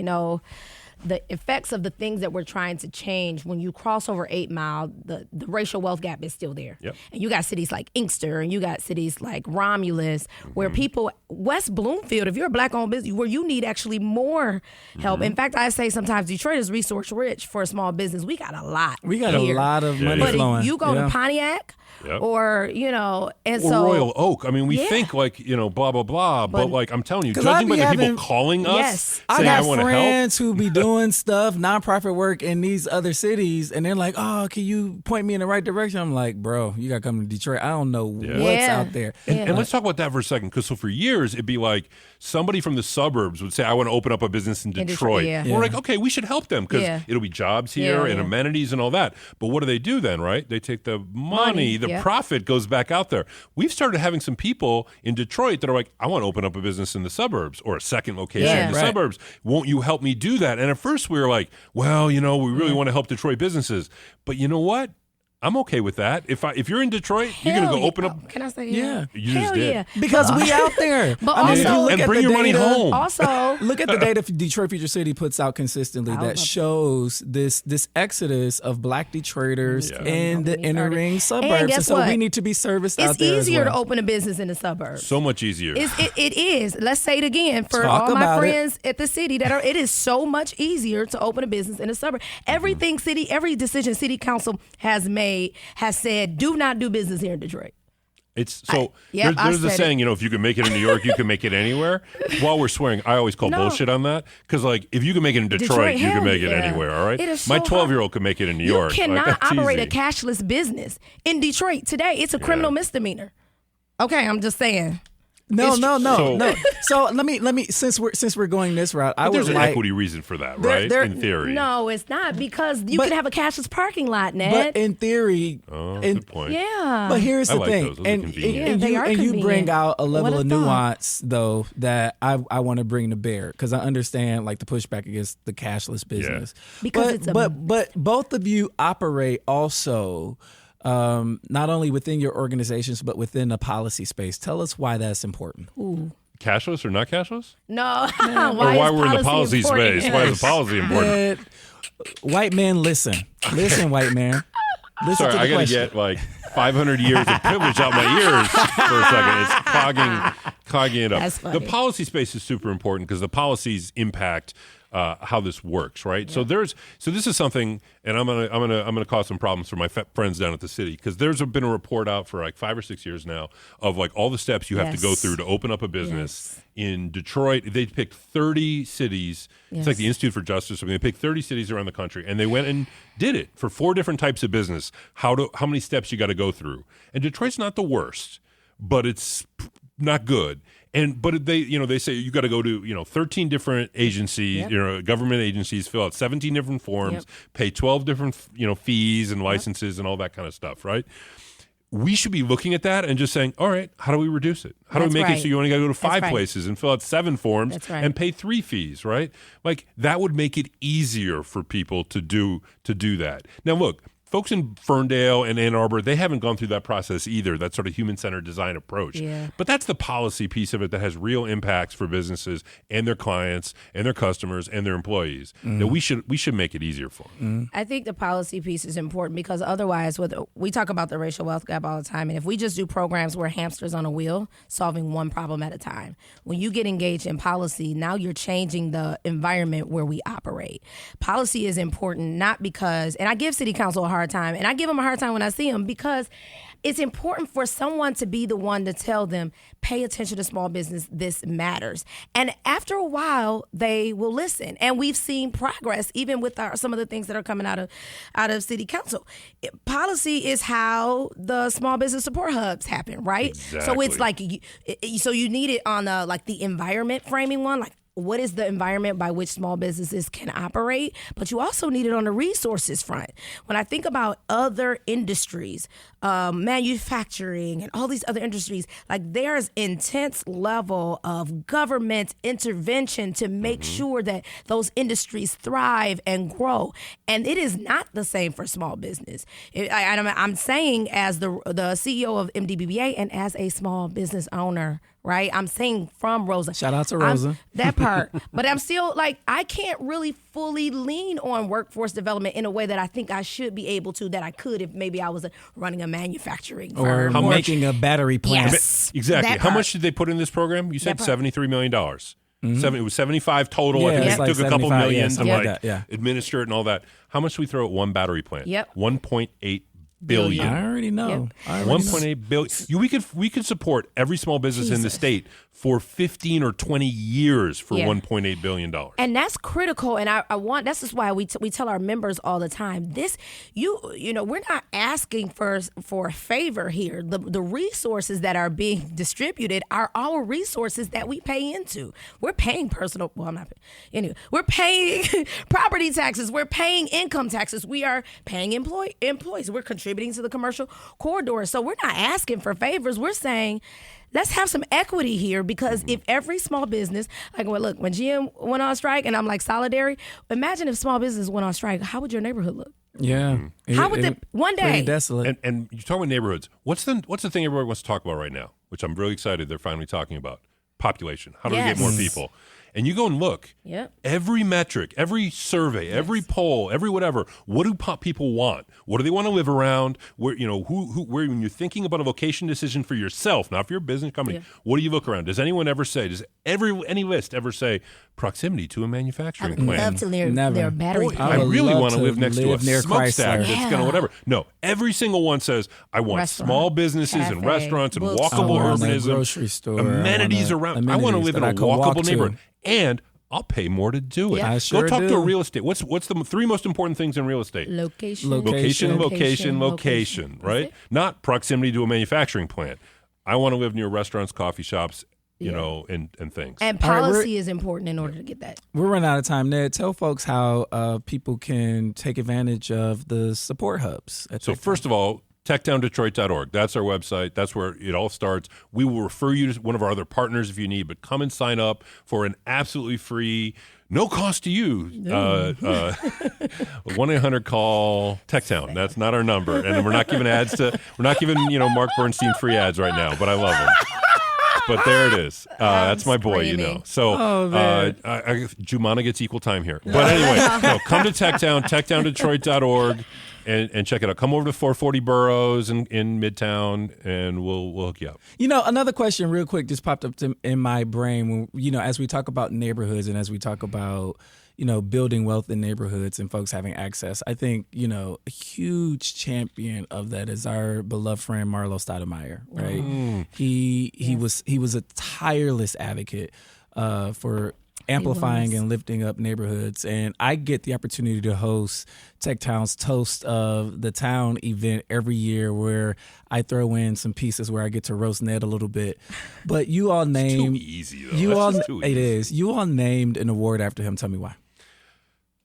the effects of the things that we're trying to change, when you cross over 8 Mile, the racial wealth gap is still there. Yep. And you got cities like Inkster and you got cities like Romulus where people, West Bloomfield, if you're a black-owned business, where you need actually more help. In fact, I say sometimes Detroit is resource rich for a small business. We got a lot. We got here. a lot of money But flowing. if you go to Pontiac or, and so. Royal Oak. I mean, we think like, blah, blah, blah. But like, I'm telling you, 'Cause judging by the people having- calling us, Yes. I saying I got want to help. friends who be doing stuff, nonprofit work in these other cities, and they're like, "Oh, can you point me in the right direction?" I'm like, "Bro, you got to come to Detroit. I don't know what's Yeah. out there." And let's talk about that for a second, because so for years it'd be like somebody from the suburbs would say, "I want to open up a business in Detroit." yeah. We're like, "Okay, we should help them because Yeah. it'll be jobs here and amenities and all that." But what do they do then, right? They take the money, the profit goes back out there. We've started having some people in Detroit that are like, "I want to open up a business in the suburbs or a second location in the Right. suburbs. Won't you help me do that?" And at first we were like, "Well, we really want to help Detroit businesses." But you know what? I'm okay with that. If you're in Detroit, you're going to go open up. Can I say Yeah. You just Hell did. yeah. Because we out there. But I mean, if you also- look And at bring the your money data- home. Also, Look at the data Detroit Future City puts out consistently I that love shows this exodus of Black Detroiters Yeah. in the inner ring And suburbs. guess so what? we need to be serviced out it's there as easier well. to open a business in the suburbs. So much easier. It is. Let's say it again for Talk all my about it. friends at the city it is so much easier to open a business in a suburb. Everything every decision city council has made has said, do not do business here in Detroit. It's so I there's the said saying, if you can make it in New York, you can make it anywhere. While we're swearing, I always call No. bullshit on that because, like, if you can make it in Detroit, Detroit, you can hell make it yeah. anywhere. All right, It is my so 12-year-old can make it in New You York. cannot Like, that's operate easy. a cashless business in Detroit today. It's a criminal misdemeanor. Okay, I'm just saying. No. So- So let me since we're going this route, I But would there's an like. equity reason for that, There- right? there- in theory. No, it's not because you But- can have a cashless parking lot, Ned. But in theory, Oh, in- good point. yeah. But here's I the like thing, those. Those are and, convenient. Yeah, they are you bring convenient. out a level What a of thought. nuance though that I want to bring to bear because I understand like the pushback against the cashless business. Because but, it's a- but both of you operate also not only within your organizations but within the policy space. Tell us why that's important. Cashless or not cashless? No. Or why is we're in the policy important? space? Why is the policy important? White men, listen, white man. Listen Sorry, to the I got to question. get like 500 years of privilege out my ears for a second. It's clogging it up. That's funny. The policy space is super important because the policies impact how this works, right? So this is something, and I'm gonna cause some problems for my friends down at the city because there's been a report out for like 5 or 6 years now of like all the steps you have to go Yes. through to open up a business in Detroit. They picked 30 cities. It's like the Institute for Justice. I mean, they picked 30 cities around the country, and they went and did it for 4 different types of business. How many steps you got to go through? And Detroit's not the worst, but it's not good. But they say you got to go to 13 different agencies, government agencies, fill out 17 different forms, pay 12 different fees and licenses and all that kind of stuff, right? we should be looking at that and just saying, all right, how do we reduce it? How do we make it so you only got to go to 5 places and fill out 7 forms and pay 3 fees, right? Like that would make it easier for people to do that. Now, look, folks in Ferndale and Ann Arbor, they haven't gone through that process either, that sort of human-centered design approach. Yeah. But that's the policy piece of it that has real impacts for businesses and their clients and their customers and their employees. That we should make it easier for them. I think the policy piece is important because otherwise, we talk about the racial wealth gap all the time, and if we just do programs where hamsters on a wheel, solving one problem at a time, when you get engaged in policy, now you're changing the environment where we operate. Policy is important not because, and I give city council a hard time, and I give them a hard time when I see them because it's important for someone to be the one to tell them, pay attention to small business, this matters. And after a while, they will listen. And we've seen progress even with some of the things that are coming out of city council. Policy is how the small business support hubs happen, right? Exactly. So it's like, so you need it on the environment framing one, like what is the environment by which small businesses can operate? But you also need it on the resources front. When I think about other industries, manufacturing and all these other industries, like there's intense level of government intervention to make sure that those industries thrive and grow. And it is not the same for small business. I'm saying as the CEO of MDBBA and as a small business owner, right? I'm saying from Rosa. Shout out to Rosa. That part. But I'm still like, I can't really fully lean on workforce development in a way that I think I should be able to, that I could if maybe I was running a manufacturing firm. Or making a battery plant. Yes. Exactly. How much did they put in this program? You said $73 million. It was 75 total. Yeah, I think it's it like took a couple million to like that, administer it and all that. How much do we throw at one battery plant? Yep. 1.8 billion. I already know. Yep. 1.8 billion. We could support every small business in the state for 15 or 20 years for $1.8 billion. And that's critical. And I want, that's just why we tell our members all the time, this, you know, we're not asking for a favor here. The resources that are being distributed are our resources that we pay into. We're paying we're paying property taxes. We're paying income taxes. We are paying employees. We're contributing to the commercial corridor. So we're not asking for favors. We're saying, let's have some equity here, because if every small business, like when GM went on strike and I'm like solidarity, imagine if small business went on strike, how would your neighborhood look? Yeah. How would one day? Pretty desolate. And you talk about neighborhoods. What's the thing everybody wants to talk about right now, which I'm really excited they're finally talking about? Population. How do we get more people? And you go and look. Yep. Every metric, every survey, every poll, every whatever. What do people want? What do they want to live around? Where when you're thinking about a location decision for yourself, not for your business company, what do you look around? Does anyone ever say? Does any list ever say proximity to a manufacturing I would plant? love to near their battery. Boy, I really want to live next to a near smokestack Chrysler. that's going to whatever. No, every single one says I want small businesses and cafe, restaurants and bookstore. walkable I want a urbanism, grocery store. amenities around. I want to live in a walkable neighborhood, and I'll pay more to do it. Yeah. I sure Go talk do. to a real estate. What's the 3 most important things in real estate? Location. Location, right? Not proximity to a manufacturing plant. I want to live near restaurants, coffee shops, and things. And All right, policy is important in order to get that. We're running out of time. Ned, tell folks how people can take advantage of the support hubs. So first of all, TechTownDetroit.org. That's our website. That's where it all starts. We will refer you to one of our other partners if you need, but come and sign up for an absolutely free, no cost to you, 1-800-CALL TechTown. That's not our number. And we're not giving Mark Bernstein free ads right now, but I love him. But there it is. That's my boy, screaming. So Jumana gets equal time here. But anyway, come to TechTown, TechTownDetroit.org. And check it out. Come over to 440 Burroughs in Midtown, and we'll hook you up. Another question real quick just popped up in my brain when, as we talk about neighborhoods and as we talk about, building wealth in neighborhoods and folks having access. I think, a huge champion of that is our beloved friend Marlo Stoudemire, right? He was a tireless advocate for amplifying and lifting up neighborhoods. And I get the opportunity to host TechTown's Toast of the Town event every year, where I throw in some pieces where I get to roast Ned a little bit. But you all named... It's too easy, though. It is. You all named an award after him. Tell me why.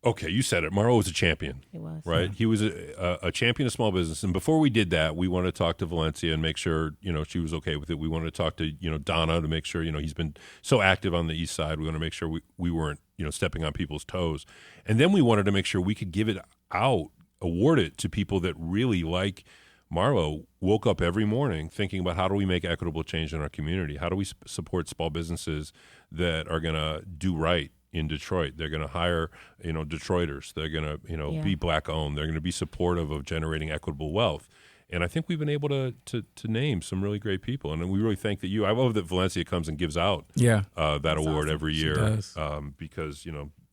Okay, you said it. Marlo was a champion. He was. Right? Yeah. He was a champion of small business. And before we did that, we wanted to talk to Valencia and make sure, she was okay with it. We wanted to talk to, Donna to make sure, he's been so active on the east side. We want to make sure we weren't, stepping on people's toes. And then we wanted to make sure we could give it out, award it to people that really, like Marlo, woke up every morning thinking about how do we make equitable change in our community? How do we support small businesses that are going to do right in Detroit? They're going to hire, Detroiters. They're going to, be Black owned. They're going to be supportive of generating equitable wealth. And I think we've been able to name some really great people. And we really thank that I love that Valencia comes and gives out that award every year because,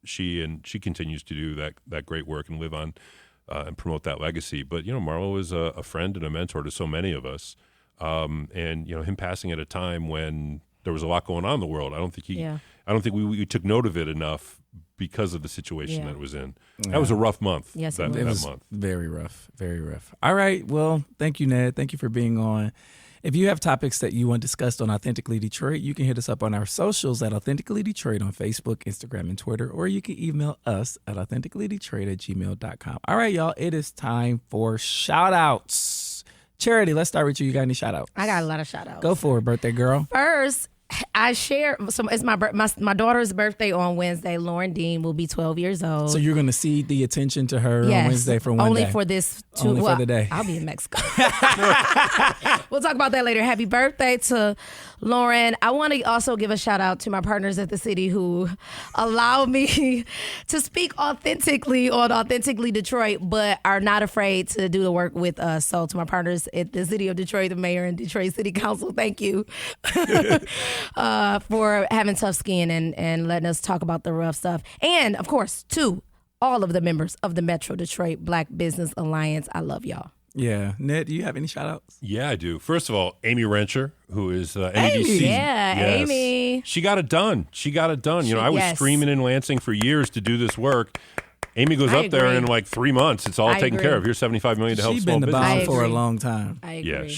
she continues to do that great work and live on and promote that legacy. But, Marlo is a friend and a mentor to so many of us. And, him passing at a time when there was a lot going on in the world. I don't think we took note of it enough because of the situation that it was in. That was a rough month. Yes, it was month. Very rough, very rough. All right. Well, thank you, Ned. Thank you for being on. If you have topics that you want discussed on Authentically Detroit, you can hit us up on our socials at Authentically Detroit on Facebook, Instagram, and Twitter, or you can email us at authenticallydetroit@gmail.com. All right, y'all. It is time for shout-outs. Charity, let's start with you. You got any shout-outs? I got a lot of shout-outs. Go for it, birthday girl. First, I share. So it's my daughter's birthday on Wednesday. Lauren Dean will be 12 years old. So you're going to cede the attention to her on Wednesday for one only day? for this. Only for the day. I'll be in Mexico. We'll talk about that later. Happy birthday to Lauren. I want to also give a shout out to my partners at the city who allow me to speak authentically on Authentically Detroit, but are not afraid to do the work with us. So to my partners at the city of Detroit, the mayor and Detroit City Council, thank you for having tough skin and letting us talk about the rough stuff. And of course, to all of the members of the Metro Detroit Black Business Alliance, I love y'all. Yeah. Ned, do you have any shout-outs? Yeah, I do. First of all, Amy Rencher, who is NEDC. Amy. Yeah, Yes. Amy. She got it done. I was streaming in Lansing for years to do this work. Amy goes up there and in like 3 months, it's all taken care of. Here's $75 million to help She's small been the businesses. bomb for a long time. I agree. Yeah,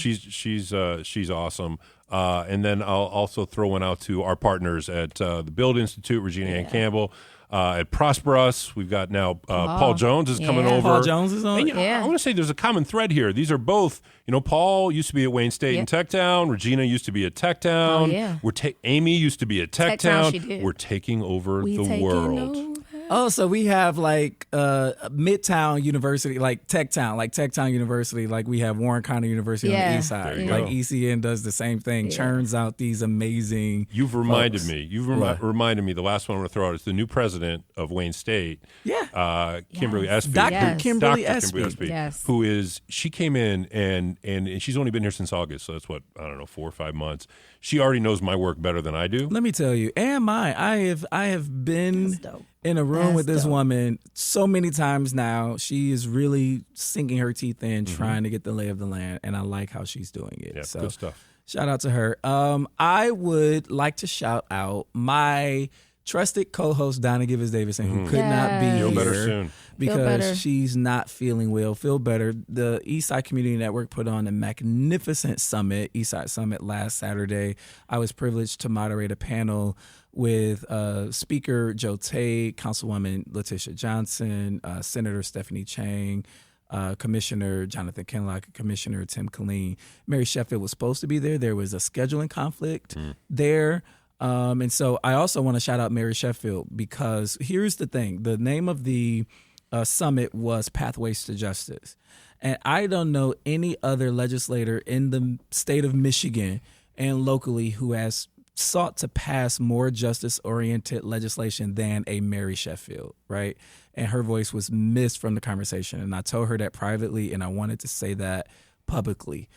she's awesome. And then I'll also throw one out to our partners at the Build Institute, Regina Ann Campbell. At Prosper Us, we've got now Paul Jones is coming over. Paul Jones is on. And, I want to say there's a common thread here. These are both, Paul used to be at Wayne State and TechTown. Regina used to be at TechTown. Oh, yeah. Amy used to be at TechTown, she TechTown. did. We're taking over the taking world. over. Oh, so we have like Midtown University, like TechTown University, like we have Warren County University on the east side. There you Like go. ECN does the same thing, churns out these amazing You've reminded folks. me. Reminded me. The last one I'm going to throw out is the new president of Wayne State. Yeah. Kimberly Yes. Espy. Dr. Yes. Kimberly Dr. Espy. Kimberly Espy, Yes. who she came in and she's only been here since August, so that's 4 or 5 months. She already knows my work better than I do. Let me tell you, and mine. I have been That's dope. in a room That's with this dope. woman so many times now. She is really sinking her teeth in, trying to get the lay of the land, and I like how she's doing it. Yeah, So good stuff. shout out to her. I would like to shout out my trusted co-host Donna Givers-Davison, who could not be Yes. here Feel better soon. because better. she's not feeling well. Feel better. The Eastside Community Network put on a magnificent summit, Eastside Summit, last Saturday. I was privileged to moderate a panel with Speaker Joe Tate, Councilwoman Letitia Johnson, Senator Stephanie Chang, Commissioner Jonathan Kenlock, Commissioner Tim Killeen. Mary Sheffield was supposed to be there. There was a scheduling conflict there. And so I also want to shout out Mary Sheffield because here's the thing. The name of the summit was Pathways to Justice. And I don't know any other legislator in the state of Michigan and locally who has sought to pass more justice-oriented legislation than a Mary Sheffield, right? And her voice was missed from the conversation. And I told her that privately, and I wanted to say that publicly.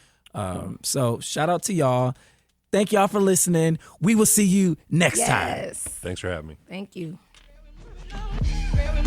So shout out to y'all. Thank y'all for listening. We will see you next time. Yes. Thanks for having me. Thank you. Very